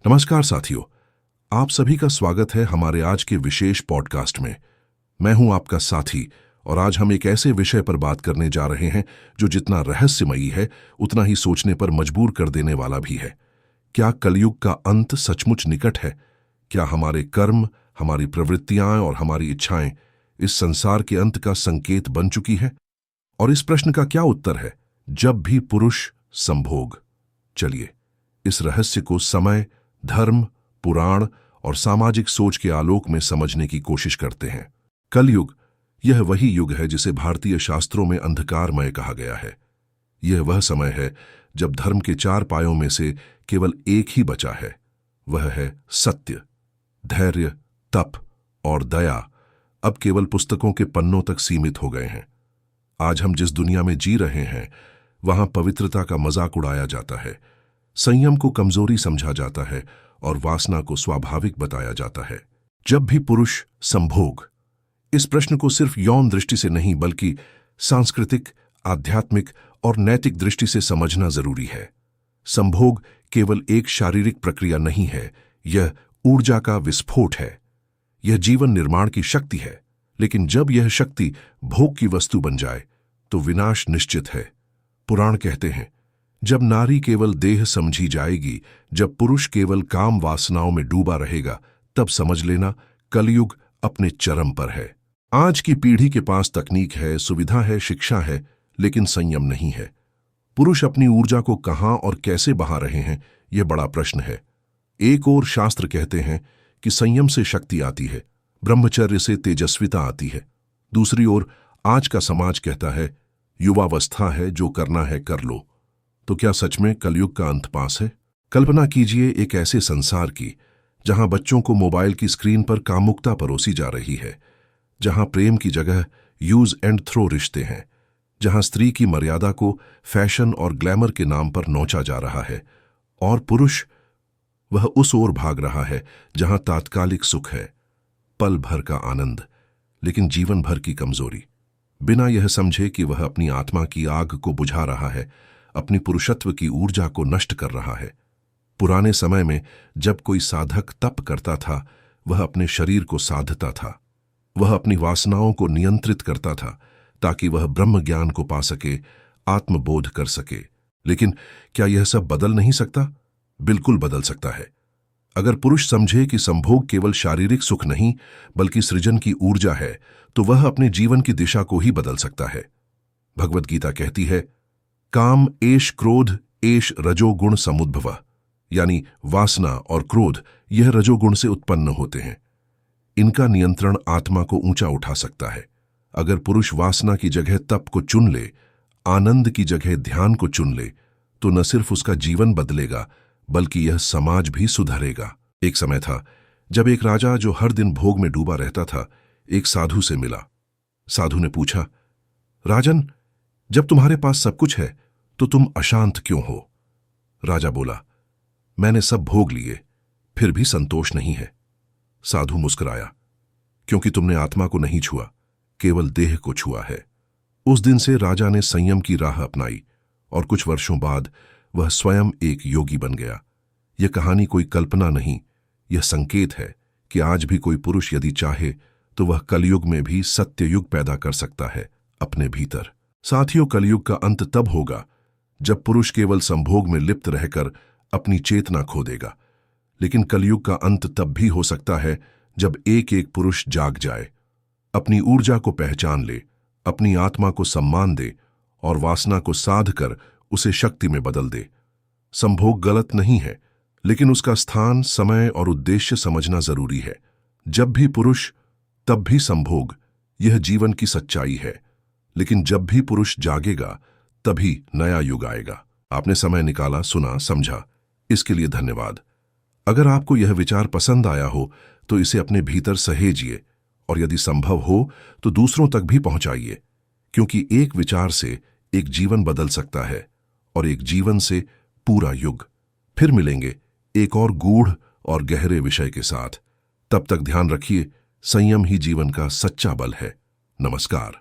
नमस्कार साथियों, आप सभी का स्वागत है हमारे आज के विशेष पॉडकास्ट में। मैं हूं आपका साथी और आज हम एक ऐसे विषय पर बात करने जा रहे हैं जो जितना रहस्यमयी है उतना ही सोचने पर मजबूर कर देने वाला भी है। क्या कलयुग का अंत सचमुच निकट है? क्या हमारे कर्म, हमारी प्रवृत्तियां और हमारी इच्छाएं इस संसार के अंत का संकेत बन चुकी है? और इस प्रश्न का क्या उत्तर है? जब भी पुरुष संभोग। चलिए इस रहस्य को समय, धर्म, पुराण और सामाजिक सोच के आलोक में समझने की कोशिश करते हैं। कलयुग यह वही युग है जिसे भारतीय शास्त्रों में अंधकारमय कहा गया है। यह वह समय है जब धर्म के 4 पायों में से केवल एक ही बचा है। वह है सत्य। धैर्य, तप और दया अब केवल पुस्तकों के पन्नों तक सीमित हो गए हैं। आज हम जिस दुनिया में जी रहे हैं वहां पवित्रता का मजाक उड़ाया जाता है, संयम को कमजोरी समझा जाता है और वासना को स्वाभाविक बताया जाता है। जब भी पुरुष संभोग, इस प्रश्न को सिर्फ यौन दृष्टि से नहीं बल्कि सांस्कृतिक, आध्यात्मिक और नैतिक दृष्टि से समझना जरूरी है। संभोग केवल एक शारीरिक प्रक्रिया नहीं है, यह ऊर्जा का विस्फोट है। यह जीवन निर्माण की शक्ति है, लेकिन जब यह शक्ति भोग की वस्तु बन जाए तो विनाश निश्चित है। पुराण कहते हैं, जब नारी केवल देह समझी जाएगी, जब पुरुष केवल काम वासनाओं में डूबा रहेगा, तब समझ लेना कलयुग अपने चरम पर है। आज की पीढ़ी के पास तकनीक है, सुविधा है, शिक्षा है, लेकिन संयम नहीं है। पुरुष अपनी ऊर्जा को कहां और कैसे बहा रहे हैं, यह बड़ा प्रश्न है। एक ओर शास्त्र कहते हैं कि संयम से शक्ति आती है, ब्रह्मचर्य से तेजस्विता आती है। दूसरी ओर आज का समाज कहता है, युवावस्था है, जो करना है कर लो। तो क्या सच में कलयुग का अंत पास है? कल्पना कीजिए एक ऐसे संसार की जहां बच्चों को मोबाइल की स्क्रीन पर कामुकता परोसी जा रही है, जहां प्रेम की जगह यूज एंड थ्रो रिश्ते हैं, जहां स्त्री की मर्यादा को फैशन और ग्लैमर के नाम पर नोचा जा रहा है, और पुरुष वह उस ओर भाग रहा है जहां तात्कालिक सुख है, पल भर का आनंद, लेकिन जीवन भर की कमजोरी, बिना यह समझे कि वह अपनी आत्मा की आग को बुझा रहा है, अपनी पुरुषत्व की ऊर्जा को नष्ट कर रहा है। पुराने समय में जब कोई साधक तप करता था, वह अपने शरीर को साधता था, वह अपनी वासनाओं को नियंत्रित करता था ताकि वह ब्रह्म ज्ञान को पा सके, आत्मबोध कर सके। लेकिन क्या यह सब बदल नहीं सकता? बिल्कुल बदल सकता है। अगर पुरुष समझे कि संभोग केवल शारीरिक सुख नहीं बल्कि सृजन की ऊर्जा है, तो वह अपने जीवन की दिशा को ही बदल सकता है। भगवत गीता कहती है, काम एष क्रोध एष रजोगुण समुद्भव, यानी वासना और क्रोध यह रजोगुण से उत्पन्न होते हैं। इनका नियंत्रण आत्मा को ऊंचा उठा सकता है। अगर पुरुष वासना की जगह तप को चुन ले, आनंद की जगह ध्यान को चुन ले, तो न सिर्फ उसका जीवन बदलेगा बल्कि यह समाज भी सुधरेगा। एक समय था जब एक राजा जो हर दिन भोग में डूबा रहता था, एक साधु से मिला। साधु ने पूछा, राजन, जब तुम्हारे पास सब कुछ है तो तुम अशांत क्यों हो? राजा बोला, मैंने सब भोग लिए, फिर भी संतोष नहीं है। साधु मुस्कुराया, क्योंकि तुमने आत्मा को नहीं छुआ, केवल देह को छुआ है। उस दिन से राजा ने संयम की राह अपनाई और कुछ वर्षों बाद वह स्वयं एक योगी बन गया। यह कहानी कोई कल्पना नहीं, यह संकेत है कि आज भी कोई पुरुष यदि चाहे तो वह कलयुग में भी सत्य युग पैदा कर सकता है अपने भीतर। साथियों, कलयुग का अंत तब होगा जब पुरुष केवल संभोग में लिप्त रहकर अपनी चेतना खो देगा। लेकिन कलयुग का अंत तब भी हो सकता है जब एक एक पुरुष जाग जाए, अपनी ऊर्जा को पहचान ले, अपनी आत्मा को सम्मान दे और वासना को साध कर उसे शक्ति में बदल दे। संभोग गलत नहीं है, लेकिन उसका स्थान, समय और उद्देश्य समझना जरूरी है। जब भी पुरुष तब भी संभोग, यह जीवन की सच्चाई है। लेकिन जब भी पुरुष जागेगा तभी नया युग आएगा। आपने समय निकाला, सुना, समझा, इसके लिए धन्यवाद। अगर आपको यह विचार पसंद आया हो तो इसे अपने भीतर सहेजिए और यदि संभव हो तो दूसरों तक भी पहुंचाइए, क्योंकि एक विचार से एक जीवन बदल सकता है और एक जीवन से पूरा युग। फिर मिलेंगे एक और गूढ़ और गहरे विषय के साथ। तब तक ध्यान रखिए, संयम ही जीवन का सच्चा बल है। नमस्कार।